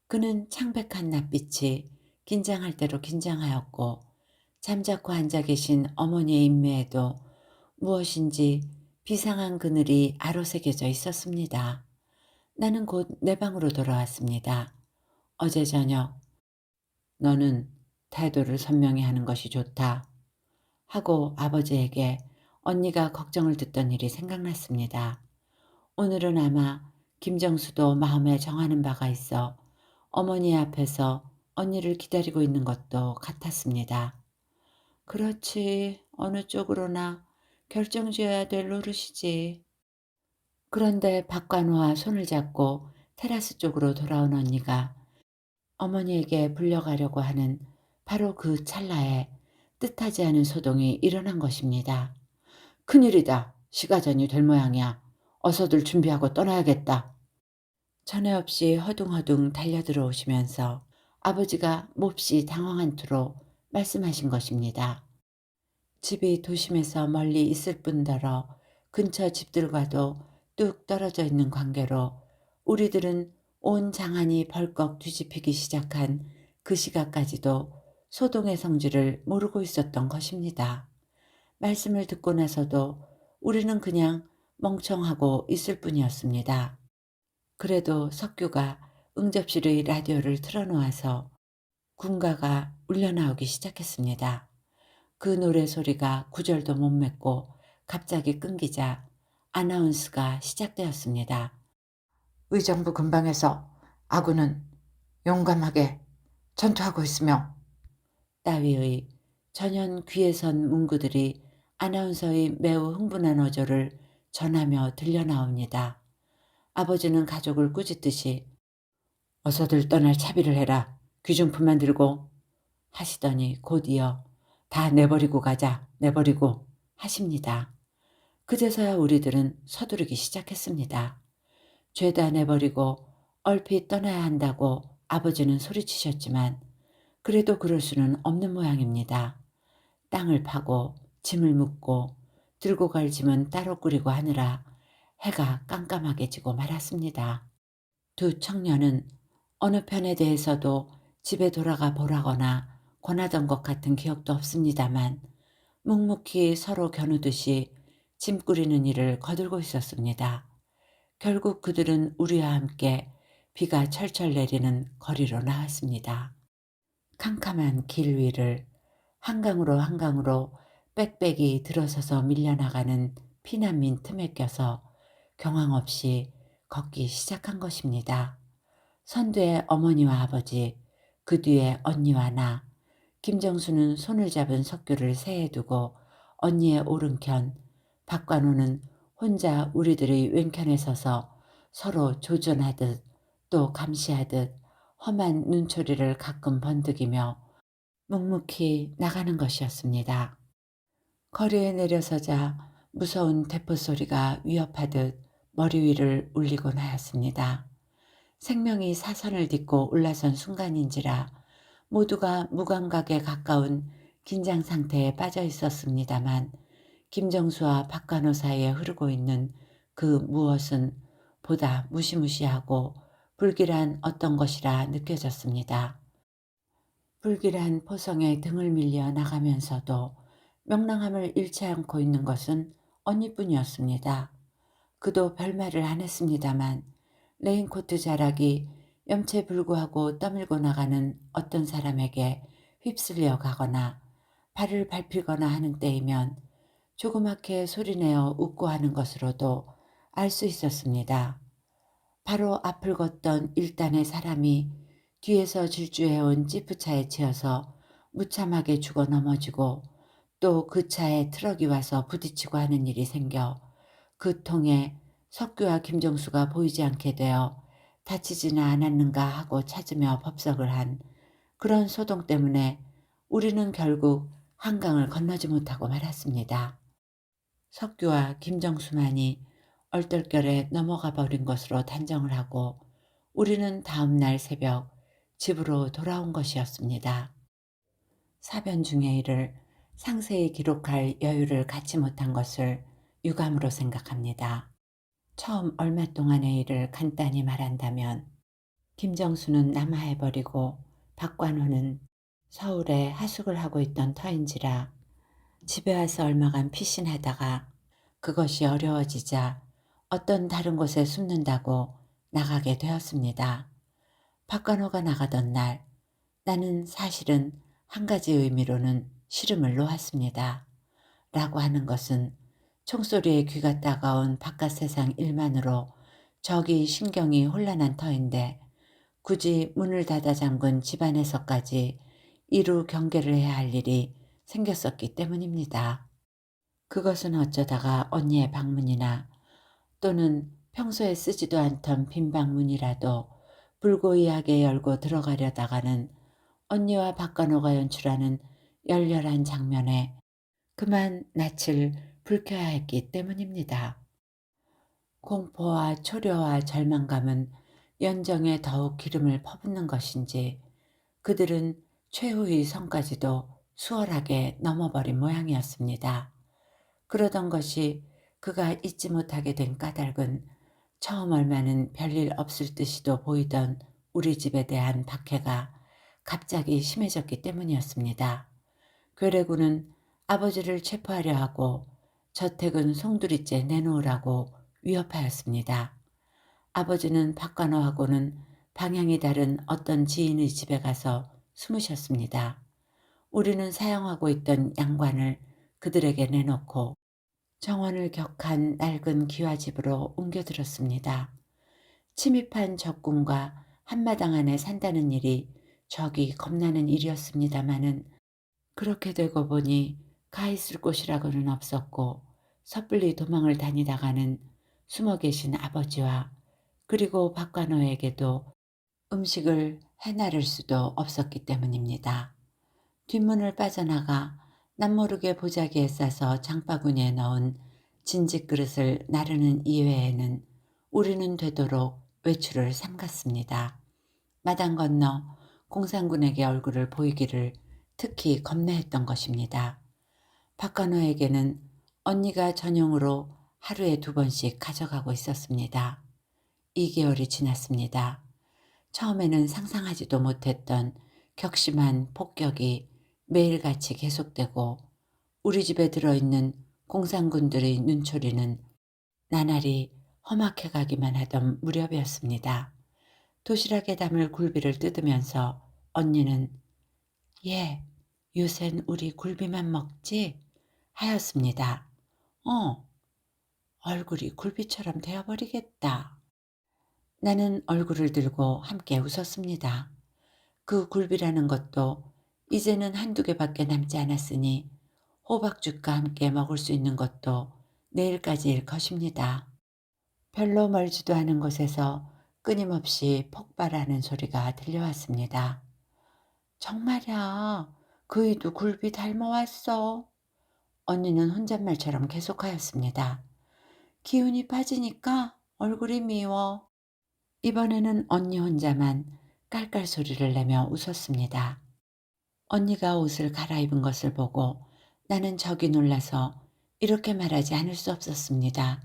그는 창백한 낯빛이 긴장할 대로 긴장하였고 잠자코 앉아 계신 어머니의 인매에도 무엇인지 비상한 그늘이 아로새겨져 있었습니다. 나는 곧 내 방으로 돌아왔습니다. 어제 저녁 너는 태도를 선명히 하는 것이 좋다 하고 아버지에게 언니가 걱정을 듣던 일이 생각났습니다. 오늘은 아마 김정수도 마음에 정하는 바가 있어 어머니 앞에서 언니를 기다리고 있는 것도 같았습니다. 그렇지, 어느 쪽으로나 결정지어야 될 노릇이지. 그런데 박관호와 손을 잡고 테라스 쪽으로 돌아온 언니가 어머니에게 불려가려고 하는 바로 그 찰나에 뜻하지 않은 소동이 일어난 것입니다. 큰일이다. 시가전이 될 모양이야. 어서들 준비하고 떠나야겠다. 전에 없이 허둥허둥 달려들어오시면서 아버지가 몹시 당황한 투로 말씀하신 것입니다. 집이 도심에서 멀리 있을 뿐더러 근처 집들과도 뚝 떨어져 있는 관계로 우리들은 온 장안이 벌컥 뒤집히기 시작한 그 시각까지도 소동의 성질을 모르고 있었던 것입니다. 말씀을 듣고 나서도 우리는 그냥 멍청하고 있을 뿐이었습니다. 그래도 석규가 응접실의 라디오를 틀어놓아서 군가가 울려나오기 시작했습니다. 그 노래 소리가 구절도 못 맺고 갑자기 끊기자 아나운스가 시작되었습니다. 의정부 근방에서 아군은 용감하게 전투하고 있으며 따위의 전현 귀에선 문구들이 아나운서의 매우 흥분한 어조를 전하며 들려나옵니다. 아버지는 가족을 꾸짖듯이 어서들 떠날 차비를 해라. 귀중품만 들고 하시더니 곧이어 다 내버리고 가자. 내버리고 하십니다. 그제서야 우리들은 서두르기 시작했습니다. 죄다 내버리고 얼핏 떠나야 한다고 아버지는 소리치셨지만 그래도 그럴 수는 없는 모양입니다. 땅을 파고 짐을 묻고 들고 갈 짐은 따로 꾸리고 하느라 해가 깜깜하게 지고 말았습니다. 두 청년은 어느 편에 대해서도 집에 돌아가 보라거나 권하던 것 같은 기억도 없습니다만 묵묵히 서로 겨누듯이 짐 꾸리는 일을 거들고 있었습니다. 결국 그들은 우리와 함께 비가 철철 내리는 거리로 나왔습니다. 캄캄한 길 위를 한강으로 한강으로 빽빽이 들어서서 밀려나가는 피난민 틈에 껴서 경황 없이 걷기 시작한 것입니다. 선두에 어머니와 아버지, 그 뒤에 언니와 나, 김정수는 손을 잡은 석규를 세에 두고 언니의 오른편, 박관호는 혼자 우리들의 왼편에 서서 서로 조준하듯 또 감시하듯 험한 눈초리를 가끔 번득이며 묵묵히 나가는 것이었습니다. 거리에 내려서자 무서운 대포 소리가 위협하듯 머리 위를 울리곤 하였습니다. 생명이 사선을 딛고 올라선 순간인지라 모두가 무감각에 가까운 긴장 상태에 빠져 있었습니다만 김정수와 박관호 사이에 흐르고 있는 그 무엇은 보다 무시무시하고 불길한 어떤 것이라 느껴졌습니다. 불길한 포성에 등을 밀려 나가면서도 명랑함을 잃지 않고 있는 것은 언니뿐이었습니다. 그도 별말을 안 했습니다만 레인코트 자락이 염체불구하고 떠밀고 나가는 어떤 사람에게 휩쓸려 가거나 발을 밟히거나 하는 때이면 조그맣게 소리내어 웃고 하는 것으로도 알 수 있었습니다. 바로 앞을 걷던 일단의 사람이 뒤에서 질주해온 지프차에 치여서 무참하게 죽어 넘어지고 또 그 차에 트럭이 와서 부딪히고 하는 일이 생겨 그 통에 석규와 김정수가 보이지 않게 되어 다치지는 않았는가 하고 찾으며 법석을 한 그런 소동 때문에 우리는 결국 한강을 건너지 못하고 말았습니다. 석규와 김정수만이 얼떨결에 넘어가 버린 것으로 단정을 하고 우리는 다음 날 새벽 집으로 돌아온 것이었습니다. 사변 중의 일을 상세히 기록할 여유를 갖지 못한 것을 유감으로 생각합니다. 처음 얼마 동안의 일을 간단히 말한다면 김정수는 남하해버리고 박관호는 서울에 하숙을 하고 있던 터인지라 집에 와서 얼마간 피신하다가 그것이 어려워지자 어떤 다른 곳에 숨는다고 나가게 되었습니다. 박관호가 나가던 날 나는 사실은 한 가지 의미로는 시름을 놓았습니다. 라고 하는 것은 총소리에 귀가 따가운 바깥 세상 일만으로 저기 신경이 혼란한 터인데 굳이 문을 닫아 잠근 집안에서까지 이루 경계를 해야 할 일이 생겼었기 때문입니다. 그것은 어쩌다가 언니의 방문이나 또는 평소에 쓰지도 않던 빈 방문이라도 불고이하게 열고 들어가려다가는 언니와 박간호가 연출하는 열렬한 장면에 그만 낯을 불켜야 했기 때문입니다. 공포와 초려와 절망감은 연정에 더욱 기름을 퍼붓는 것인지 그들은 최후의 선까지도 수월하게 넘어버린 모양이었습니다. 그러던 것이 그가 잊지 못하게 된 까닭은 처음 얼마는 별일 없을 듯이도 보이던 우리 집에 대한 박해가 갑자기 심해졌기 때문이었습니다. 괴뢰군은 아버지를 체포하려 하고 저택은 송두리째 내놓으라고 위협하였습니다. 아버지는 박관호하고는 방향이 다른 어떤 지인의 집에 가서 숨으셨습니다. 우리는 사용하고 있던 양관을 그들에게 내놓고 정원을 격한 낡은 기와집으로 옮겨들었습니다. 침입한 적군과 한마당 안에 산다는 일이 저기 겁나는 일이었습니다마는 그렇게 되고 보니 가 있을 곳이라고는 없었고 섣불리 도망을 다니다가는 숨어 계신 아버지와 그리고 박관호에게도 음식을 해나를 수도 없었기 때문입니다. 뒷문을 빠져나가 남모르게 보자기에 싸서 장바구니에 넣은 진지 그릇을 나르는 이외에는 우리는 되도록 외출을 삼갔습니다. 마당 건너 공산군에게 얼굴을 보이기를 특히 겁내했던 것입니다. 박간호에게는 언니가 전용으로 하루에 2번씩 가져가고 있었습니다. 2개월이 지났습니다. 처음에는 상상하지도 못했던 격심한 폭격이 매일같이 계속되고 우리 집에 들어있는 공산군들의 눈초리는 나날이 험악해 가기만 하던 무렵이었습니다. 도시락에 담을 굴비를 뜯으면서 언니는 "얘, 요샌 우리 굴비만 먹지?" 하였습니다. "어, 얼굴이 굴비처럼 되어버리겠다." 나는 얼굴을 들고 함께 웃었습니다. 그 굴비라는 것도 이제는 1~2개밖에 남지 않았으니 호박죽과 함께 먹을 수 있는 것도 내일까지일 것입니다. 별로 멀지도 않은 곳에서 끊임없이 폭발하는 소리가 들려왔습니다. "정말이야. 그이도 굴비 닮아왔어." 언니는 혼잣말처럼 계속하였습니다. "기운이 빠지니까 얼굴이 미워." 이번에는 언니 혼자만 깔깔 소리를 내며 웃었습니다. 언니가 옷을 갈아입은 것을 보고 나는 적이 놀라서 이렇게 말하지 않을 수 없었습니다.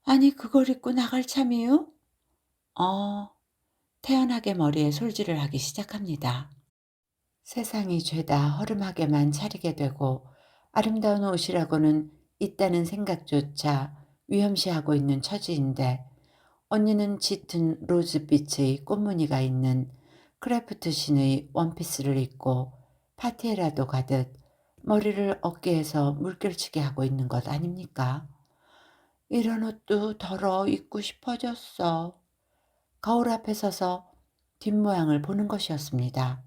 "아니 그걸 입고 나갈 참이유?" 어, 태연하게 머리에 솔질을 하기 시작합니다. 세상이 죄다 허름하게만 차리게 되고 아름다운 옷이라고는 있다는 생각조차 위험시하고 있는 처지인데 언니는 짙은 로즈빛의 꽃무늬가 있는 크래프트신의 원피스를 입고 파티에라도 가듯 머리를 어깨에서 물결치게 하고 있는 것 아닙니까? "이런 옷도 덜어 입고 싶어졌어." 거울 앞에 서서 뒷모양을 보는 것이었습니다.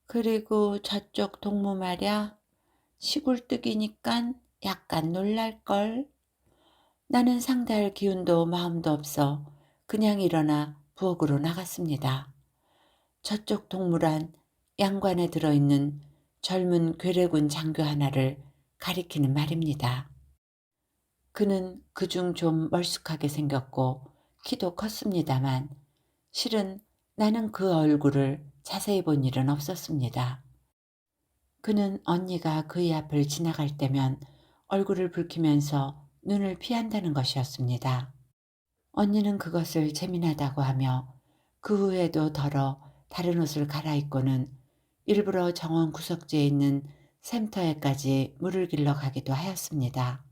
"그리고 저쪽 동무 말야 시골뜨기니깐 약간 놀랄걸." 나는 상대할 기운도 마음도 없어 그냥 일어나 부엌으로 나갔습니다. 저쪽 동무란 양관에 들어있는 젊은 괴뢰군 장교 하나를 가리키는 말입니다. 그는 그중 좀 멀쑥하게 생겼고 키도 컸습니다만 실은 나는 그 얼굴을 자세히 본 일은 없었습니다. 그는 언니가 그의 앞을 지나갈 때면 얼굴을 붉히면서 눈을 피한다는 것이었습니다. 언니는 그것을 재미나다고 하며 그 후에도 덜어 다른 옷을 갈아입고는 일부러 정원 구석지에 있는 샘터에까지 물을 길러 가기도 하였습니다.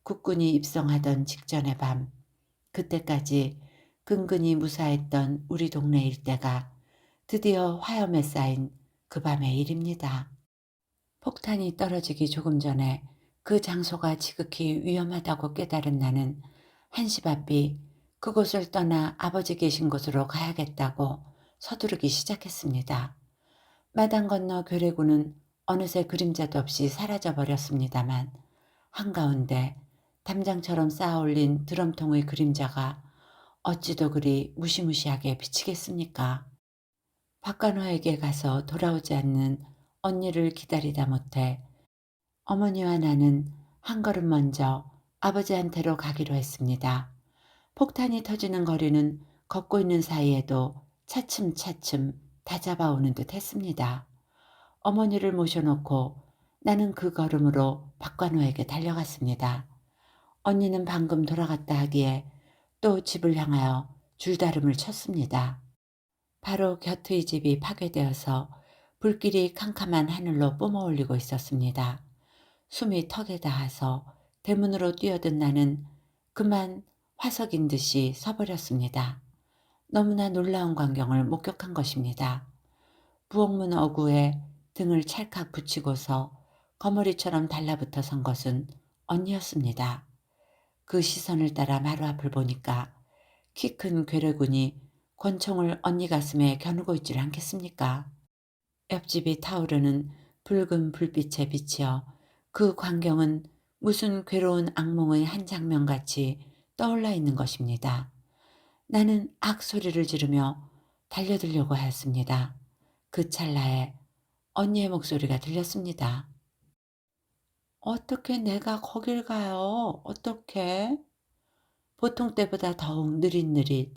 국군이 입성하던 직전의 밤, 그때까지 근근히 무사했던 우리 동네 일대가 드디어 화염에 쌓인 그 밤의 일입니다. 폭탄이 떨어지기 조금 전에 그 장소가 지극히 위험하다고 깨달은 나는 한시바삐 그곳을 떠나 아버지 계신 곳으로 가야겠다고 서두르기 시작했습니다. 마당 건너 괴뢰군은 어느새 그림자도 없이 사라져 버렸습니다만 한가운데 담장처럼 쌓아 올린 드럼통의 그림자가 어찌도 그리 무시무시하게 비치겠습니까? 박간호에게 가서 돌아오지 않는 언니를 기다리다 못해 어머니와 나는 한 걸음 먼저 아버지한테로 가기로 했습니다. 폭탄이 터지는 거리는 걷고 있는 사이에도 차츰차츰 다잡아오는 듯 했습니다. 어머니를 모셔놓고 나는 그 걸음으로 박관호에게 달려갔습니다. 언니는 방금 돌아갔다 하기에 또 집을 향하여 줄다름을 쳤습니다. 바로 곁의 집이 파괴되어서 불길이 캄캄한 하늘로 뿜어올리고 있었습니다. 숨이 턱에 닿아서 대문으로 뛰어든 나는 그만 화석인 듯이 서버렸습니다. 너무나 놀라운 광경을 목격한 것입니다. 부엌문 어구에 등을 찰칵 붙이고서 거머리처럼 달라붙어 선 것은 언니였습니다. 그 시선을 따라 마루 앞을 보니까 키 큰 괴뢰군이 권총을 언니 가슴에 겨누고 있질 않겠습니까? 옆집이 타오르는 붉은 불빛에 비치어 그 광경은 무슨 괴로운 악몽의 한 장면같이 떠올라 있는 것입니다. 나는 악 소리를 지르며 달려들려고 하였습니다. 그 찰나에 언니의 목소리가 들렸습니다. 어떻게 내가 거길 가요? 어떻게? 보통 때보다 더욱 느릿느릿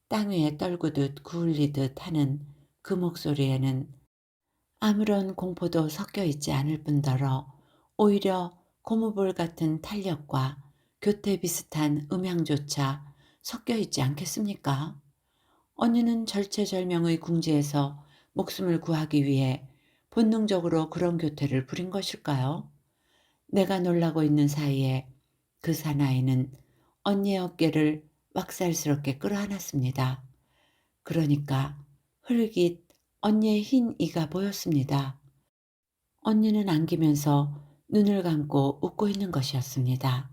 땅 위에 떨구듯 구울리듯 하는 그 목소리에는 아무런 공포도 섞여 있지 않을 뿐더러 오히려 고무볼 같은 탄력과 교태 비슷한 음향조차 섞여 있지 않겠습니까? 언니는 절체절명의 궁지에서 목숨을 구하기 위해 본능적으로 그런 교태를 부린 것일까요? 내가 놀라고 있는 사이에 그 사나이는 언니의 어깨를 왁살스럽게 끌어안았습니다. 그러니까 흘깃 언니의 흰 이가 보였습니다. 언니는 안기면서 눈을 감고 웃고 있는 것이었습니다.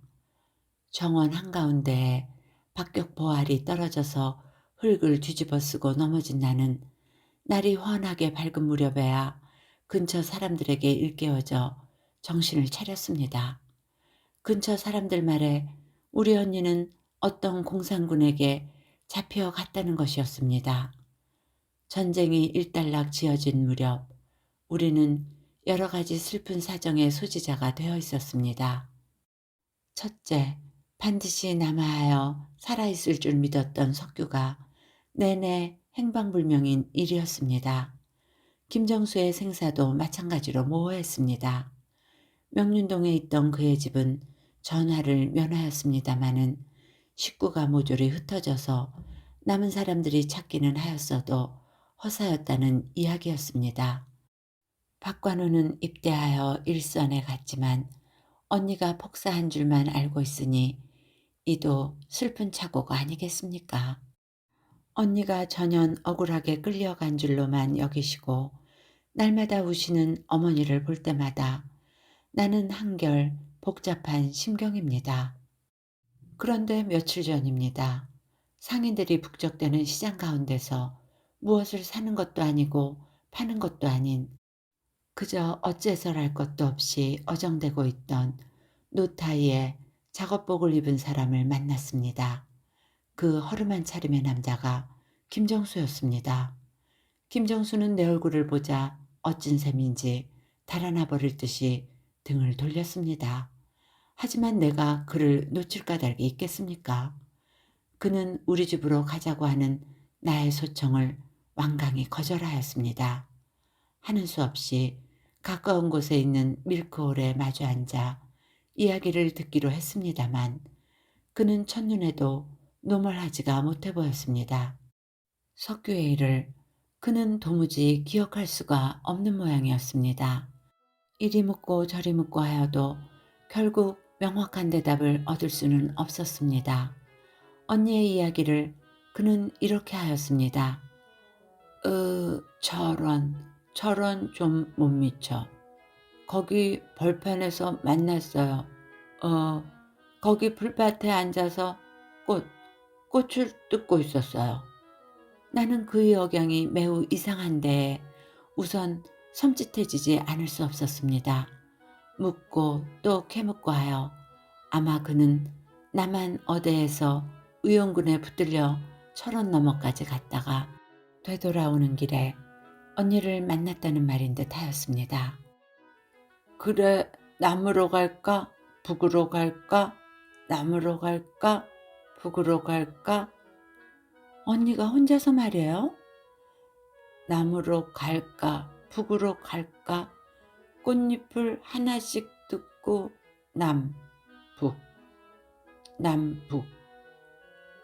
정원 한가운데에 박격포알이 떨어져서 흙을 뒤집어 쓰고 넘어진 나는 날이 환하게 밝은 무렵에야 근처 사람들에게 일깨워져 정신을 차렸습니다. 근처 사람들 말에 우리 언니는 어떤 공산군에게 잡혀갔다는 것이었습니다. 전쟁이 일단락 지어진 무렵 우리는 여러 가지 슬픈 사정의 소지자가 되어 있었습니다. 첫째, 반드시 남아하여 살아있을 줄 믿었던 석규가 내내 행방불명인 일이었습니다. 김정수의 생사도 마찬가지로 모호했습니다. 명륜동에 있던 그의 집은 전화를 면하였습니다마는 식구가 모조리 흩어져서 남은 사람들이 찾기는 하였어도 허사였다는 이야기였습니다. 박관우는 입대하여 일선에 갔지만 언니가 폭사한 줄만 알고 있으니 이도 슬픈 착오가 아니겠습니까? 언니가 전연 억울하게 끌려간 줄로만 여기시고 날마다 우시는 어머니를 볼 때마다 나는 한결 복잡한 심경입니다. 그런데 며칠 전입니다. 상인들이 북적대는 시장 가운데서 무엇을 사는 것도 아니고 파는 것도 아닌 그저 어째서랄 것도 없이 어정되고 있던 노타이에 작업복을 입은 사람을 만났습니다. 그 허름한 차림의 남자가 김정수였습니다. 김정수는 내 얼굴을 보자 어찐 셈인지 달아나 버릴 듯이 등을 돌렸습니다. 하지만 내가 그를 놓칠 까닭이 있겠습니까? 그는 우리 집으로 가자고 하는 나의 소청을 완강히 거절하였습니다. 하는 수 없이 가까운 곳에 있는 밀크홀에 마주 앉아 이야기를 듣기로 했습니다만 그는 첫눈에도 노멀하지가 못해 보였습니다. 석규의 일을 그는 도무지 기억할 수가 없는 모양이었습니다. 이리 묻고 저리 묻고 하여도 결국 명확한 대답을 얻을 수는 없었습니다. 언니의 이야기를 그는 이렇게 하였습니다. 저런 좀 못 미쳐. 거기 벌판에서 만났어요. 거기 풀밭에 앉아서 꽃을 뜯고 있었어요. 나는 그의 억양이 매우 이상한데 우선 섬찟해지지 않을 수 없었습니다. 묻고 또 캐묻고 하여 아마 그는 남한 어대에서 의용군에 붙들려 철원 너머까지 갔다가 되돌아오는 길에 언니를 만났다는 말인 듯 하였습니다. 그래, 남으로 갈까? 북으로 갈까? 남으로 갈까? 북으로 갈까? 언니가 혼자서 말이에요. 남으로 갈까? 북으로 갈까? 꽃잎을 하나씩 뜯고 남, 북, 남, 북.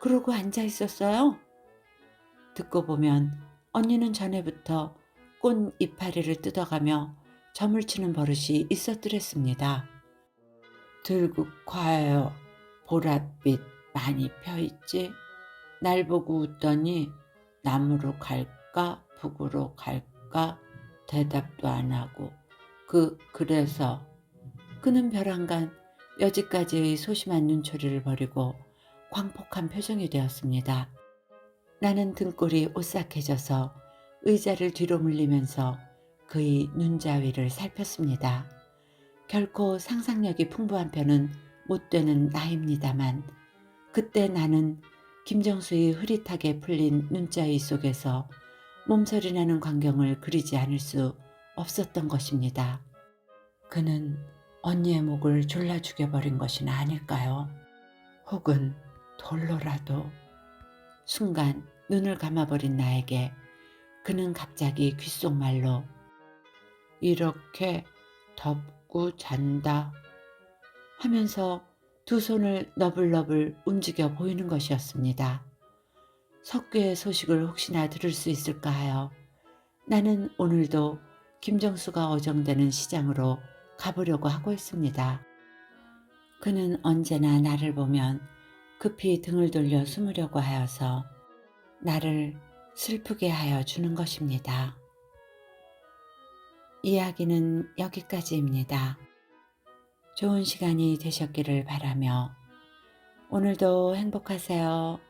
그러고 앉아 있었어요. 듣고 보면 언니는 전에부터 꽃 이파리를 뜯어가며 점을 치는 버릇이 있었더랬습니다. 들국화요. 보랏빛 많이 펴있지? 날 보고 웃더니 남으로 갈까 북으로 갈까 대답도 안 하고 그래서 그는 벼랑간 여지까지의 소심한 눈초리를 버리고 광폭한 표정이 되었습니다. 나는 등골이 오싹해져서 의자를 뒤로 물리면서 그의 눈자위를 살폈습니다. 결코 상상력이 풍부한 편은 못 되는 나입니다만 그때 나는 김정수의 흐릿하게 풀린 눈자위 속에서 몸서리 나는 광경을 그리지 않을 수 없었던 것입니다. 그는 언니의 목을 졸라 죽여버린 것이나 아닐까요? 혹은 돌로라도. 순간 눈을 감아버린 나에게 그는 갑자기 귓속말로 이렇게 덮고 잔다 하면서 두 손을 너블너블 움직여 보이는 것이었습니다. 석괴의 소식을 혹시나 들을 수 있을까 하여 나는 오늘도 김정수가 어정되는 시장으로 가보려고 하고 있습니다. 그는 언제나 나를 보면 급히 등을 돌려 숨으려고 하여서 나를 슬프게 하여 주는 것입니다. 이야기는 여기까지입니다. 좋은 시간이 되셨기를 바라며 오늘도 행복하세요.